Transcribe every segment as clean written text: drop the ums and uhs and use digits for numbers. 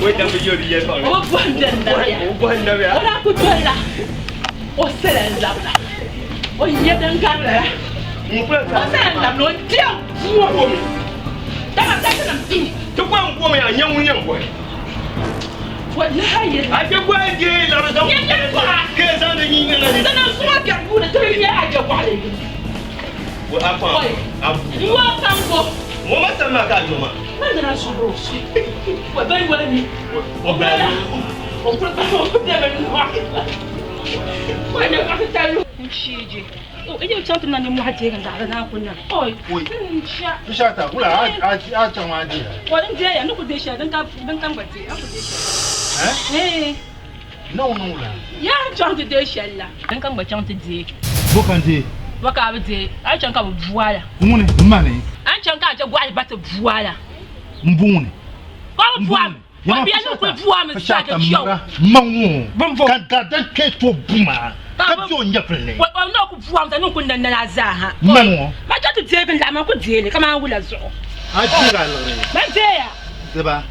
Wait, I'm going to get on. Oh, you talking on the Mohati and I couldn't. Oh, shut up. I don't want to. What day? I know what they shall don't come back. Hey, no. Yeah, John the day shall don't come back to the book and tea. What I would say, I can't come with voila. Money. I can't catch a wild but a voila. Mboon. Oh, one. What be a look for a shot of show? Mamma, can't take to Buma. Come on, your friend. What I'm not from the Nukun and Nazaha. Mano, I got to take and Lama could deal. Come on, with us all. I think I love it. But there, Deba,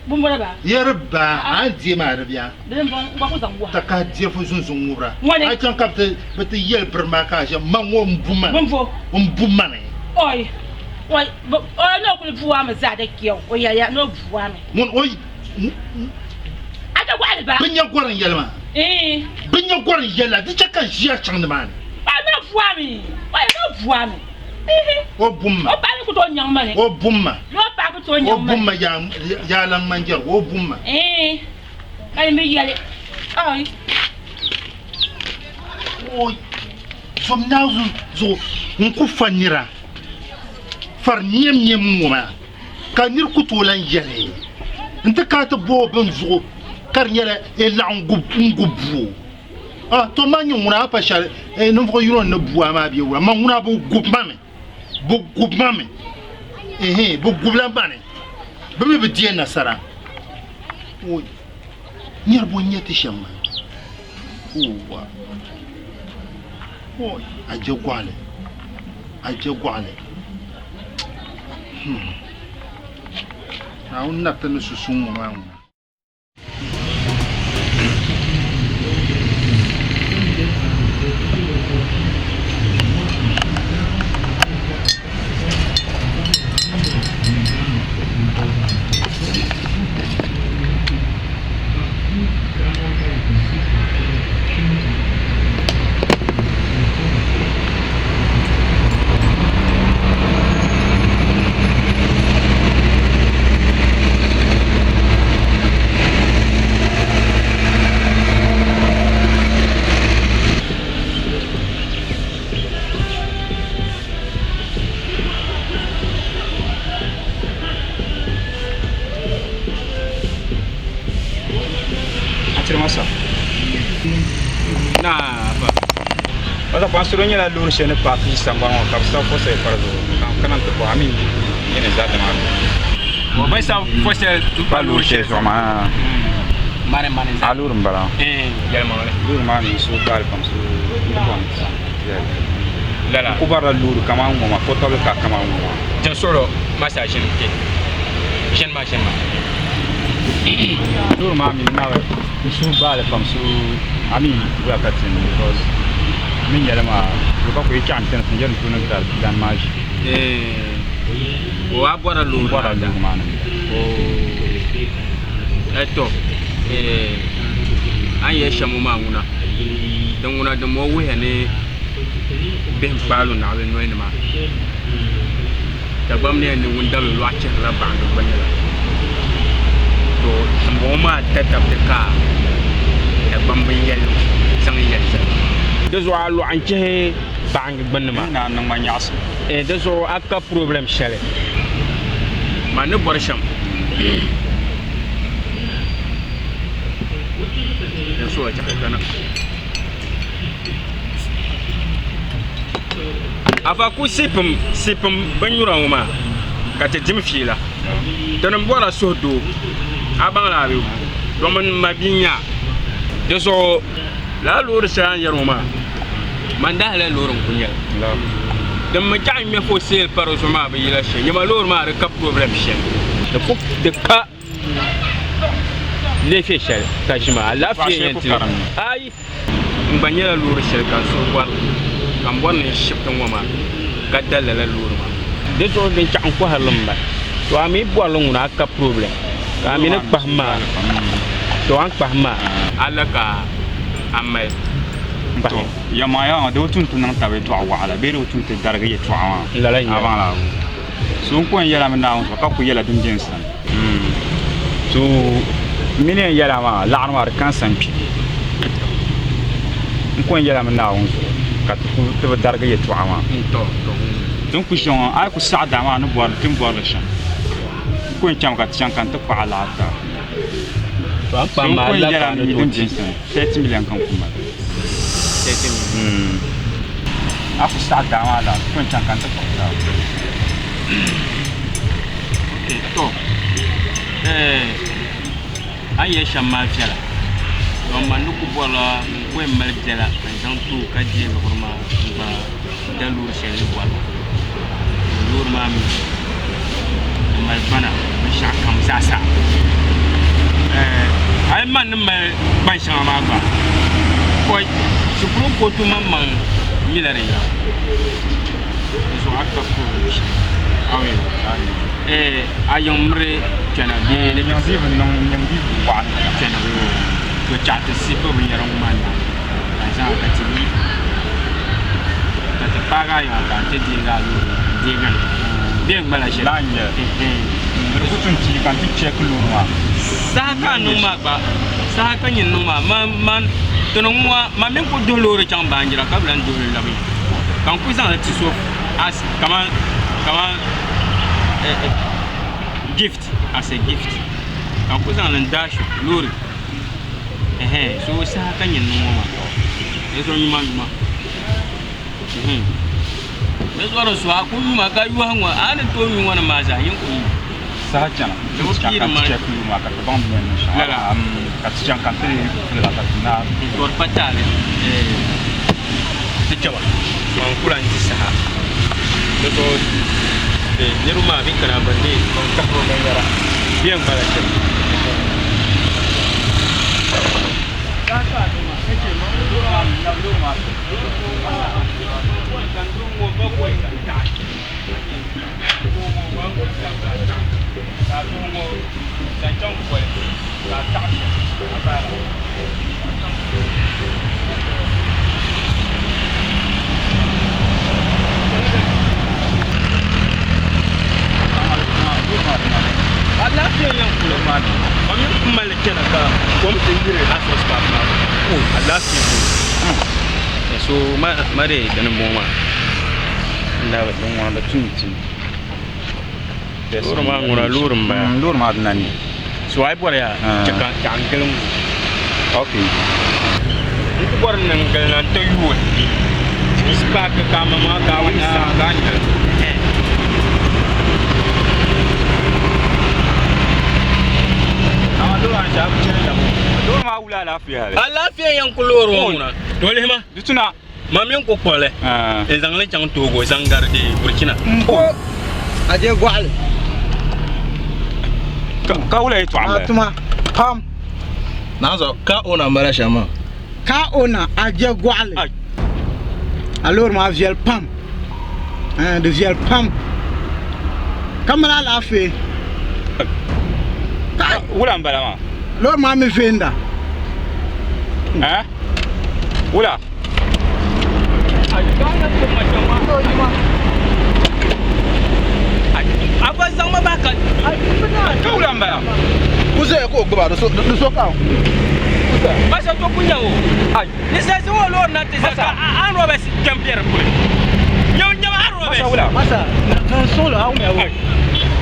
Bumba, Yerba, I dear Maravia. then what was on what? Taka dear for Zunzumura. I can't come to but the Yel Permacas, Mamma Buma, money. Oi, why, but I know the Buama Zadek, or ya no Buama. I don't want about Bring your quarter yellow. Eh, Bring your quarter yellow. The check is yet on the man. I'm not Buami. Why not Buami? Oh, boom. Oh, I put on young money. Oh, boom. No packet on Oh, young boom, money. Yalang Manja. Oh, boom. Eh, I may yell it. Oh, from now, so Unkufanira. For Niemma. Can you put all and yelly? And the cat of Bob and Zo. Carriera a long good. Ah, Tomani Munapa shall a number you on the Buama, you were Mamunabu good mammy. Book good mammy. Eh, book good lambani. Baby Diana Sarah. Oh, near Bunyetisham. Oh, I joguale. Now nothing is soon around. Wata pastor nyela luru shene pa Christian ba on kapsa fo se pardo kan to ko amin ene zade ma mo ba sa fo se pa luru she so ma mane aluru mbara yel mo le luru ma mi so dal comme so lala ko bara luru kama mo ma foto le ka kama mo je soro massage ke jen ma luru ma mi na we so dal comme so amin we akatin because min yalama ko ko yake antan sun yarin tunan da dan maji wa bora lu da mana eto an ye shamu manguna dan wona da mo wuya ne ben balu na we noy ma da bam ne ni wunda lu ache la bandu banela to mo ma tatab de ka da bam bin yelu sang yelu dezo alu anche bang banma na nang manyas dezo aka problem shele man borsham dezo acha kana afa ku sipum banyura ma ka te dim fila Tanam bora sodo abang la bi do man mabinya de so la lor sa yaroma man da la lor kunya dem ma jaay me fo sel paro soma ba yila she nyama lor ma re kap problem she de fuk de ka le fe she ta jima la fe yenti ay mbanyela lor she ka so war am bon ne ship tan wama ka dalla la lor ma de so de chan ko halum ba to ami bolong na ka problem ami nak pahma to an pahma alaka amay to ya maya do tun nan tabe to wala be do tun te darga ye to awa avant la so ko yela men na ka ko yela dum den san so minen yela ma la anwar kan san pi ko yela men na ka ko te darga ye to awa to donc jon ay ko saada ma no bor tim bor la shan ko cham ka chan kan to pa la ta pa ma la ka dum den san 7 million kan kuma aku saada ma la ko chan kan to pa la to aye shama fiala do man ku bola ko mal jela en tu ka je normal ba dalur sel bola lur ma mi mal bana sha kam sasa ay man mal ban sha ma ba ko su ko tu man milare ya so akka ko awen ayomre kana bi le bien vivre non nem bi wa kana ko chat si ko bi yaron man na sa ka ti ka ta paga ya ka te di ga lu di ga bien mala je la nya ko tun ti kan ti check lu ma sa ka no ma ba sa ka nyin no ma man to no ma men ko do lore chang ba ngira ka blan do la bi kan ku sa ti so as kama gift as a gift kan ku sa nan dash lore so sa ka nyin no ma eso ni ma eso ro so aku ma ka yu hanwa ana to mi wana ma za yin ku sa chana do ki ma check lu ma ka to bam men inshallah ka ti chan kan te la ta na to patale ti chawa ma kula ni sa to ni ruma bi kana bande kon ka ro ga yara bien bala che ka ka ma ke ma do na do ma kan do mo ba ko ka ta mo ba ko ka ta do mo ta chong ko ta ta ba Allah ya yang pulau mana? Kami kembali ke nak kami tinggi asos papa. Oh, Allah ya. So mari dan mama. Nda ba don wala tunti. Lur ma ngura lur ma nani. So ai bora ya cakap jangkelung. Okay. Itu bora nang galan to yu. Ispa ke kama ma kawan sa ganya. do ma wula lafiya lafiya yan kuloro muna dole ma dituna mamin ko kole e zangle chang togo zangarde burkina ko aje gwal ka wula to amma tuma pam nazo ka ona mara shama ka ona aje gwal alors ma vielle pam de vielle pam kamara lafiya wula mbala ma lor ma mi venda wula aba zama baka ka wula mbala kuze ko gba do so ka ba sa to kunya o ni sa so lor na te sa an robe si champion ko nyaw nyaw an robe wula masa kan solo au me o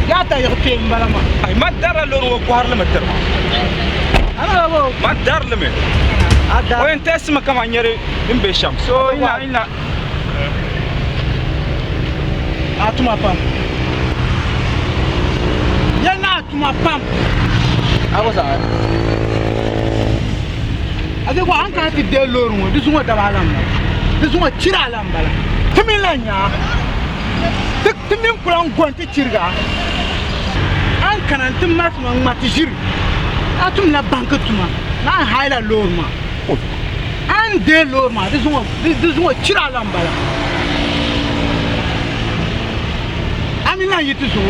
ya ta yote mbala ma ay ma dara lor wo ko harle ma terma ana bo ma dar le me ada o entes ma kama nyere imbe sham so ina atuma pam pam. Ako sa. Ade ko an kan ti de lor mo disu mo dabalam disu mo chira lambala timila nya timin kulan gonti chirga an kan tim mas ma matijir atum la banque tuma na hayla lor ma an de lor ma disu mo chira lambala amina yitu so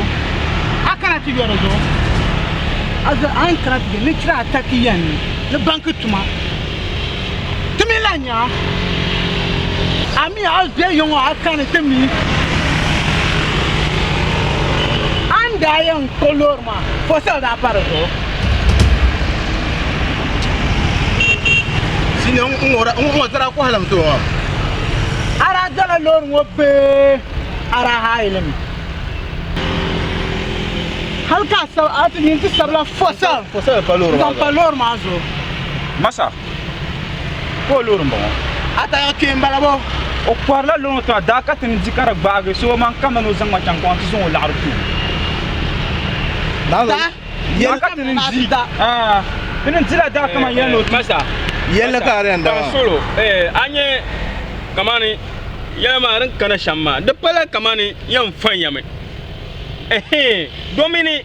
akana ti yoro so aza an kan ti ne chira takiyan le banque tuma Milanya Ami albe yon akane temi Anda yang kolor ma Fosal da paraso Sini on tara ko halam to. Ara dala lor ngobe ara hailem Halka sa ati ninti sabla fosal Palor. Don palor ma zo Masa. Ko lorun ba. Ata ya kembala bo O kwarla lorun to da ka tin jikara baage so man kama no zanga chan ko so la artu. Da Ya ka tin ji. Ah. Tin jira da kama yelo masa Yalla ka ran da. solo anye kamani yama ran kana shamma da pala kamani yan fanya mai domini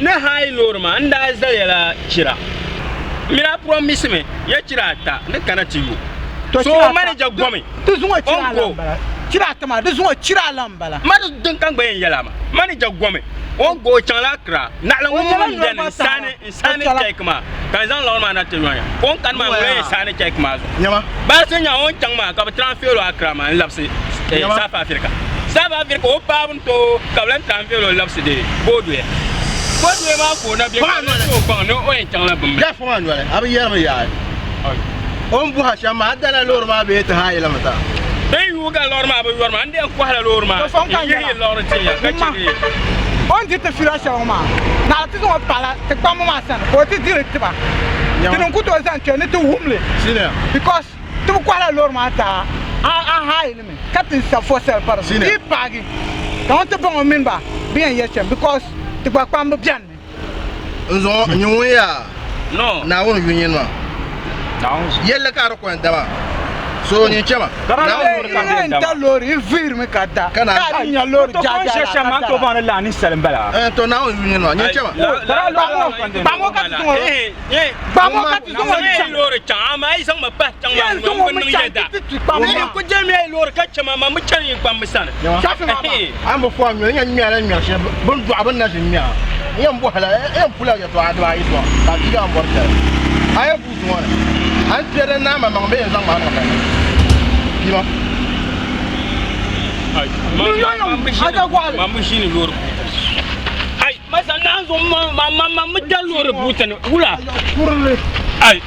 na hay lorma anda zayala chira mina promise me ya chira ta na kana tiyo so manager gomi tuzunwa chira lambala chira tama tuzunwa chira lambala madu dun kan bayin yalama manager gomi on go chala kra na la ngum den insane kekma kan zan lorma na tiyo on kan ma ngure insane kekma Nyama. ba se nya on changma ka transfer akra ma lapsi South Africa o pabun to kablan transfer lapsi de bodwe ma ko na bi ko ba no o en changla bum Ya fo an wala. Abi yama ya. On bu ha shama adala lor ma be ta hayla mata. dai yu ga lorma ba lorma ande ko hala lorma yi lor ti ya ka ci on dit firasha ma na ti zo pala te pamu ma san ko ti direct ba ti non kuto san ke ne tu humle Sini. because tu ko hala lorma ta a haile me captain sa fosel par di pagi don't te bon min ba bien yesem because ti ba pam bien Nzo nyuwe ya. no Na won yunyin ma. Down. Yalla ka ro ko ndama. So ni chama. Na won ta lori firme kata Kana. nya lori To kon shesha man ko ban la ni salim bala. To na won yunyin ma. Ni chama. Bango ka tu bango ka tu ma lor chama ai sang ma pa chang ma no ko yeda ni ko jeme lor ka chama ma mu chari kwam misana Am bo fo mi nya nya la nya she bon do abon na nya. Yam bo hala yam pula ya to adwa yi to. Ba ti ga mbor tere. Ay bu to wona. An tere na ma be zang ma na. Kima. ai ma mu shini lor ai masa na zo ma mu da lor butan wula Kurle. ai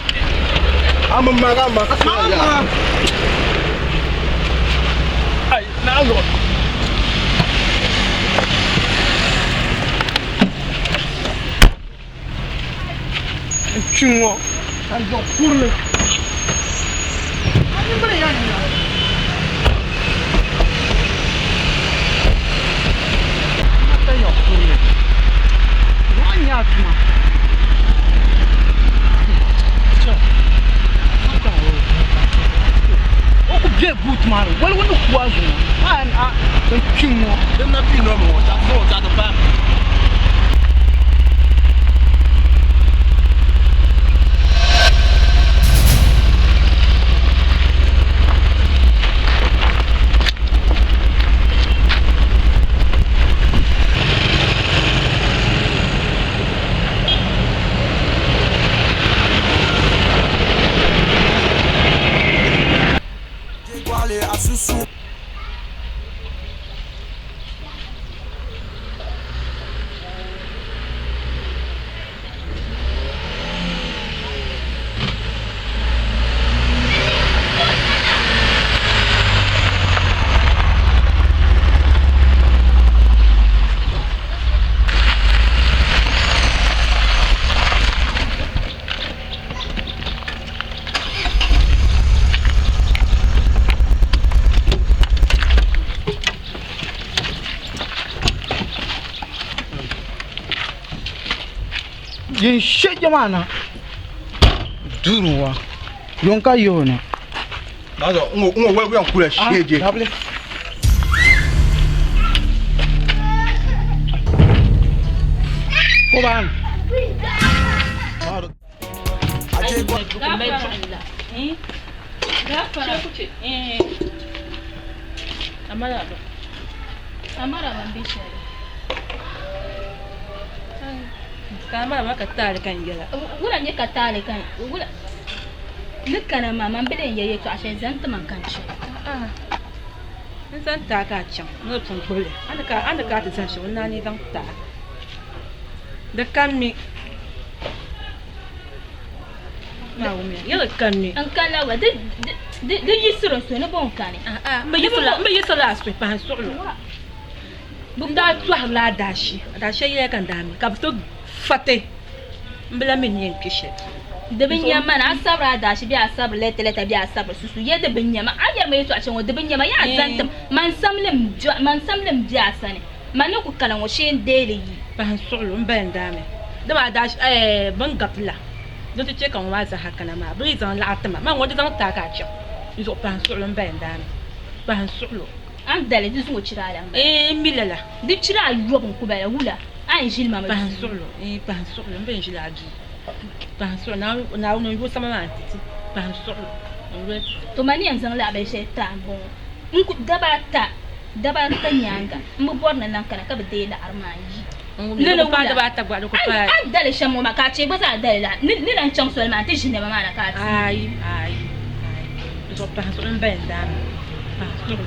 Am ma ga ma ka ya. ai na zo chungo ando kurle ani bale yani mata yo kurle wanya tuma o ku be boot maro wala wonu kwazo a chungo Den na pino mo ta ta pa. yin she jamana duruwa yonka yona nazo ngo wewe yankula sheje ko ban Amara bambisha. Kamara makatale kan yala. Wala nye katale kan. Wala. Nikana mama mbele yeye to ashe zanta man kan shi. Zan ta ka can. No tun bole. Anda ka ta san shi wannan ne zan ta. Da kan mi yala kan ni. An kala wa de yisro so ne bon kan. Mbe yisra aspe pa solo. Bunda twa la dashi ye kan dami ka to fate mbla min yen kishe de binyama na asabra dashi bi asabra lete bi asabra susu ye de binyama aya mai to a cin de binyama ya zantam man samlem bi asane man ku kalan wo shin dele yi ban solo mban dami de ba dashi ban gafla do te che kan wa za hakana ma bi zan la atama man wo de zan ta ka ci yo ban solo mban dami ban solo an dale du sun cira da milala di cira yobun ku bala hula an jil mama ban solo ban solo ben jil aju ban solo na no yo sama ma titi ban solo to mani an zan la be sheta bon in ku dabata nyanga mu borna nan kana ka be de la armaji lele ba dabata gwa ko pa an dale shamo ma ka ce ba za dale la ni nan cham so ma ti jinde mama na ka ai to ban solo ben dan ban solo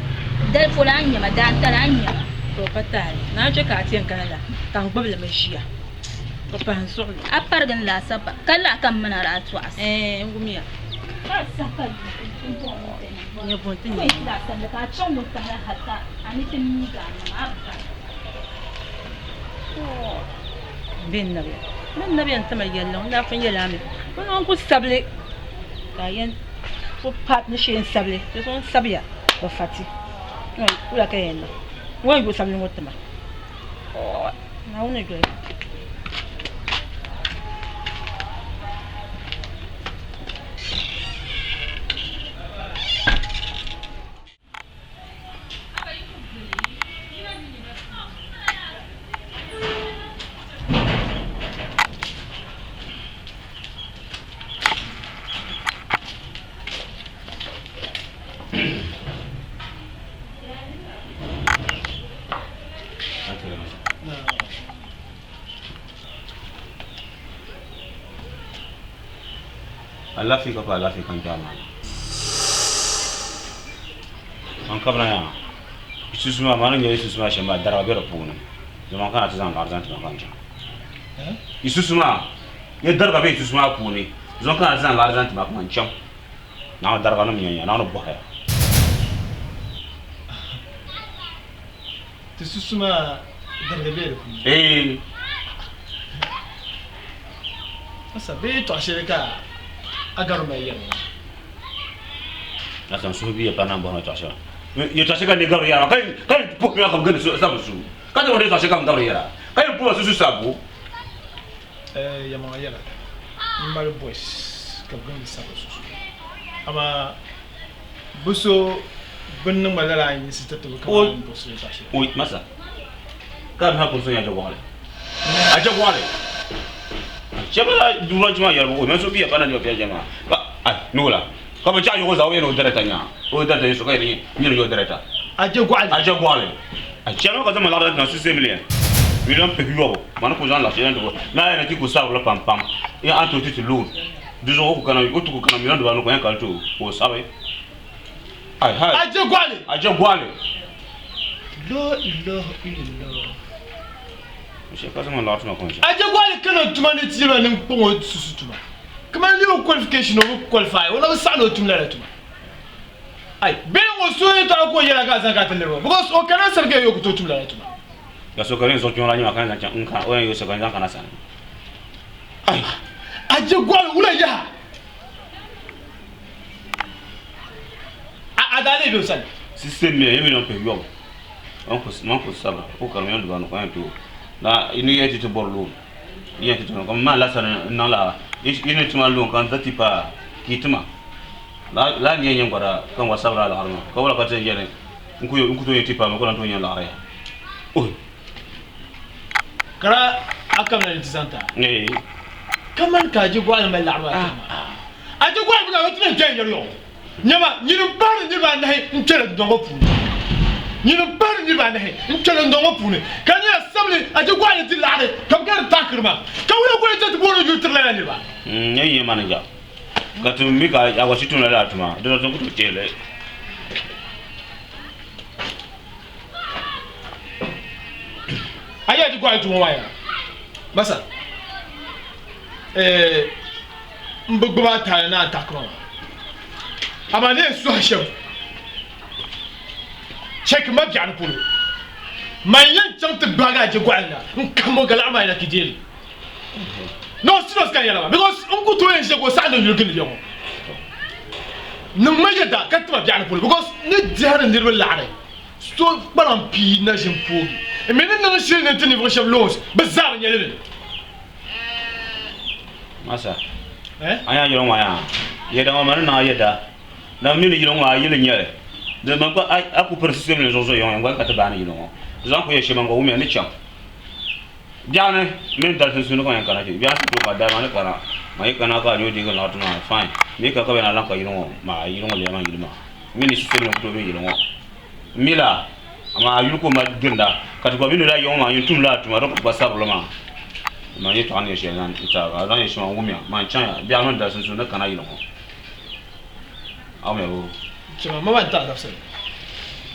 dal fulanya madan taranya to patali na je ka tiyan kanala kan gbabla mashiya to ban so a pargan la saba kala kan mana ratu as ngumiya ka saka ne bontin ne la sanda ka chon mutta hatta ani tin mi ga na abba bin nabi anta mai yalla na fin yalla mi kun an ku sable kayan ko pat ne shin sable to son sabiya ba fati ula kaenda wewe usamni wote ma naona gwe Allah fi ka fa Allah fi kan jama an kabra ya susuma manan ya susuma shamba daraga bera puna zaman kana ta zan garzan ta kan jama susuma ya daraga be susuma puni zaman kana ta zan garzan ta kan jam na daraga no minya na no boha ti susuma daraga bera asa be to ashirika agar mayan asan subi ya pana bono tasha ya tasha kan negar ya kan pokya kam gan sabu su kan wore tasha kam dar ya kan pu su sabu ya ma yala mbal boys ka gan sabu su ama buso bunnu malala ni sitatu ka buso tasha oi masa kan ha kurso ya jawale a jawale Chama durante uma year, o meu subia para não viajar mais. Nula. Como já eu usava no direita nha. O direita isso que ele não eu direita. Aje guale. A chama coisa malada na SUSU milhão. Milhão pequeno. Mano coisa lá chega do. Na era que custava lá pam. E anto título. Dizo o kana milhão do ano com calto. O sabe? Aje guale. La ilaha illallah. Je pas comment l'autre m'a connu. Aje guale kana tumani tilo ni pongo susu tuma. Kama ni qualification o qualify. Wala sano tumla tuma. Ai, ben o soye to ko yela ga zaka tele because o kana serge yo ko tumla tuma. Ya so karen so tuma la ni makana cha nka o yo so kan kana sana. Ai, aje guale ula ya. Adale be sal. Système mais yemi non pe yo. On ko sabra. O kan yo do no kan to. Na ini yeti to borlo. iya tu comme ma la sana na la ini cuma lu kan tati pa kitma la ni yang bara kan wa sabra la harma ko wala ka tan yene nku to yeti pa ma ko lan to yen la re oh kara akam na tisanta kaman ka ji gwal mai la arwa a ji gwal bina wata tan yero nyama nyirin par ni ba nahi ntele dongo pu nyirin par ni ba nahi ntele dongo pu ne kan ya sabli a ji gwal ti la re kam gar takrima ka wala ko ta boro yutir la ni ba nyi manager katu mika ya washitu na la tuma do to kuto tele aya ji gwal tuma waya basa mbugba ta na takrima amane su hashem check ma bian pulu mayen chante baga je gwalna nkamo gala ma ina kijeli no sinos kan yala because unku to yen je go sa no yugin yo no majeda katma bian pulu because ne jare ndir laare so balam pi na jimpogi e menen na shil ne tini vosha los bazar nyele masa aya yoro waya yeda ma na yeda na mini yiro wa yile nyere de man ko aku per system le zozo yon ngwa ka tabana yiro zan ko yeshe man ko umi ani cham jane men dal sun ko yan kana ji biya su ko da man kana mai kana ka nyo diga la tuna fine mi ka ka na lan ka yiro ma yiro le man yiro ma mini system ko to yiro mila ama yiro ko ma ginda ka to mini la yon ma yin tun la tuma ro ko sablo ma ma ni to an yeshe nan ita ga ran yeshe man umi ma chan biya man dal sun na kana yiro Amen. Cuma mama tak dah sen.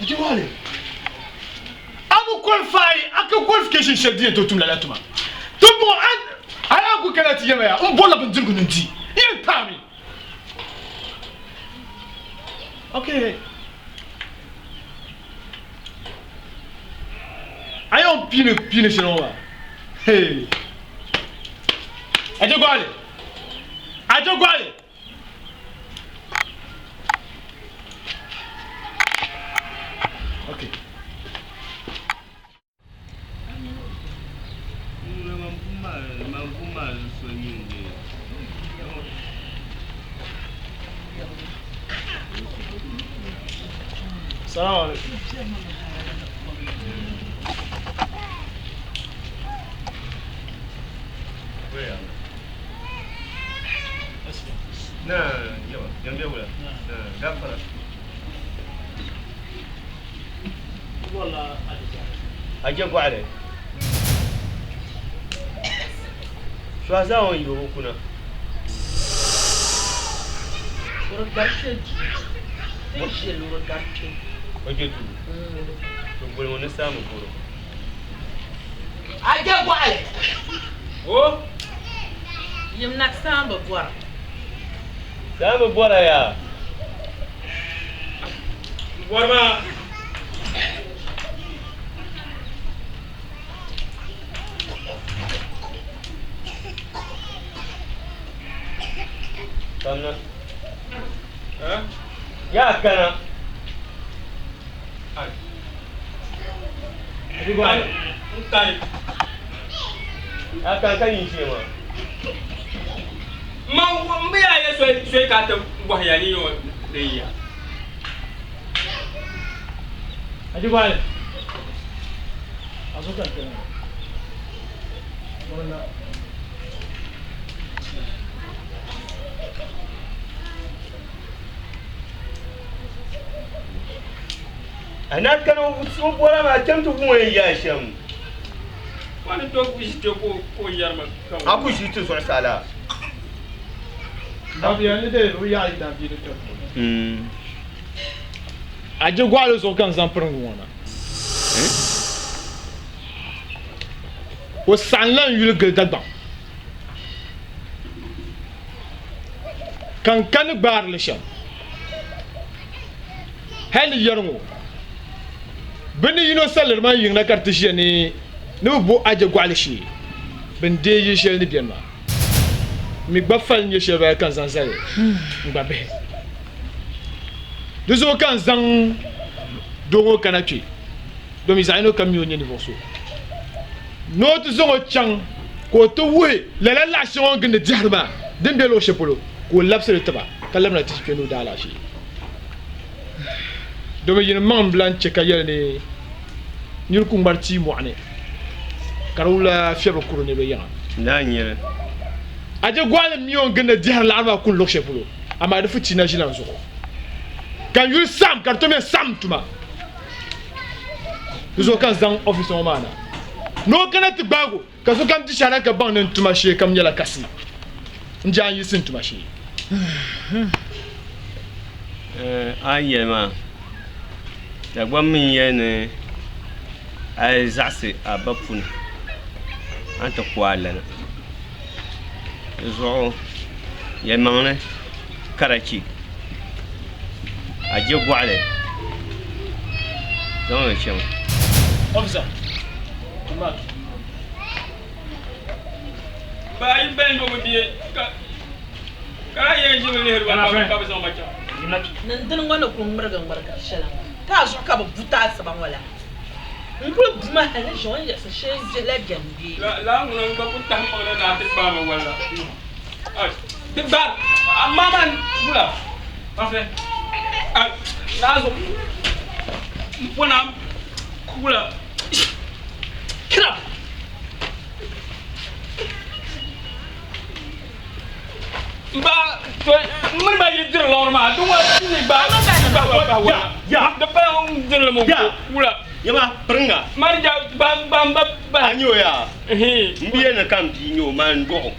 Jual. Amu qualify, aku qualification shadi to tum la tuma. Tumo an ala ku kana ti yema. Bola ben jirgu nti. Yen tami. Okay. Ayo pine sino. Hey. Ajo gwale. Okay. Salam alaikum. Nah, ya, yang dia boleh. Dapat. والله أجيب عليه شو هذا يجيبوا كنا ورقاشج ايش الورقاشج وجدوا تقول من السام كورو اجيب عليه أوه يمنع سام بورا سام بورا يا بورا Kana. Ya kana. Aduh gua. Entar. Akan kan isi mah. Mau biya ya so ka ta wahya ni yo dai ya. Aduh gua. Asukan kana. Mana? أنا كانوا بسوق ولا ما كنت هو يا شام. وانا تو كوشتو كو يارما كم. أكو شيء تسوى سالا. Dabiani de ruya ida bi de to. Aje gwalo so kan zan prin wona. O sanlan yul gel dadam. Kan bar le sham. Hel yarmo. Bini yino salar man yin na kartishi ne bo aje gwalo shi. Ben de yi shel ni bienma. Mi gbafal nye cheva kan zan zaye ngbabe dezo kan zan dongo kanaki do mi zaino kamyo nye nivoso no to zongo chang ko to we la la la shi on ginde jarba din be lo shepolo ko lapse taba kallam na tishi no dala shi do me yin man blanche kayel ni nyul ku marti mo ane karula fièvre couronné be yan na nyere aje gwale mion ginde jar la ma kun lo shepolo ama da futi na jinan zo kan yul sam karto me sam tuma zo kan zan office o mana no kana ti bago ka so kam ti shana ka ban nan tuma she kam nyala kasi njan yi sin tuma she aye ma da gwa min ye ne ai zasi abapun anta kwala na zo ye mangne karaki aje gwale don chama officer tuma bayi ben do bi ka ye jibe ne herba ka ba so ma cha nan din ngwana kun murgan barka shalan ta zo ka buta saban wala ngro buma hana jon ya se she jela gambi la ngona ba ku tam ko na te ba ma wala ah te ba mama bula parfait ah nazo mpona kula krap ba to mun ba yi dir lor ma to wa ni ba ya da ba on dir le mo kula yama pringa marja ba anyo ya mbiye na kam bi nyo man do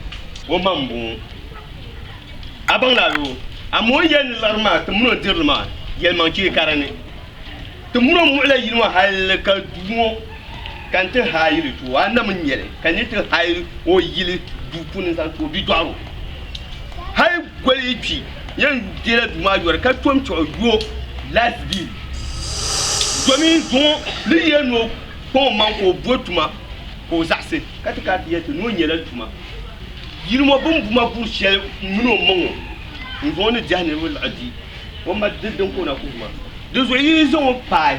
wo mambu abang la yo amo yen larma to muno dirma yel man ki karane to muno mu la yinwa hal ka dumo kan te hayri to anda mun yele kan ni te hayri o yili du punin san to bi daro hay gwali pi yan dira duma yor ka tom to yo last deal domin don li yeno ko man ko botuma ko zase katika yeto no nyela tuma yirmo buma bu shel muno mongo ngone jahne wal adi wama dedden ko na kuma de zo yi zo pai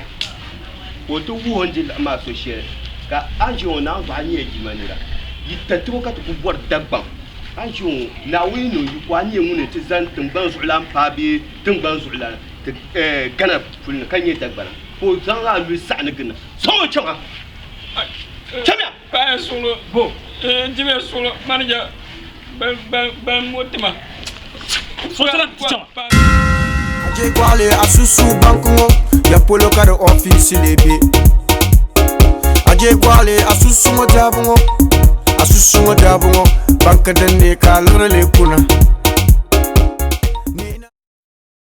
ko to wu onje ma so shel ka anji ona zo anye jimanira yitatu ka to bor dagban anji na wino yi ko anye ngune te zan tumban zulan pabi tumban zulan te kana fulna kanye dagbara ko zanga lu sa'na gina so chama chama ba solo bo jibe solo manager ban motima so sala chama aje kwale asusu banko ya polo kare office lebe aje kwale asusu mo dabungo banka dande ka lorele kuna